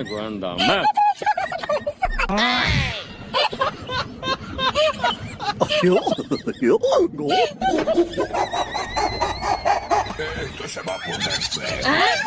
Cuéntame. No. Esto se va a poner feo.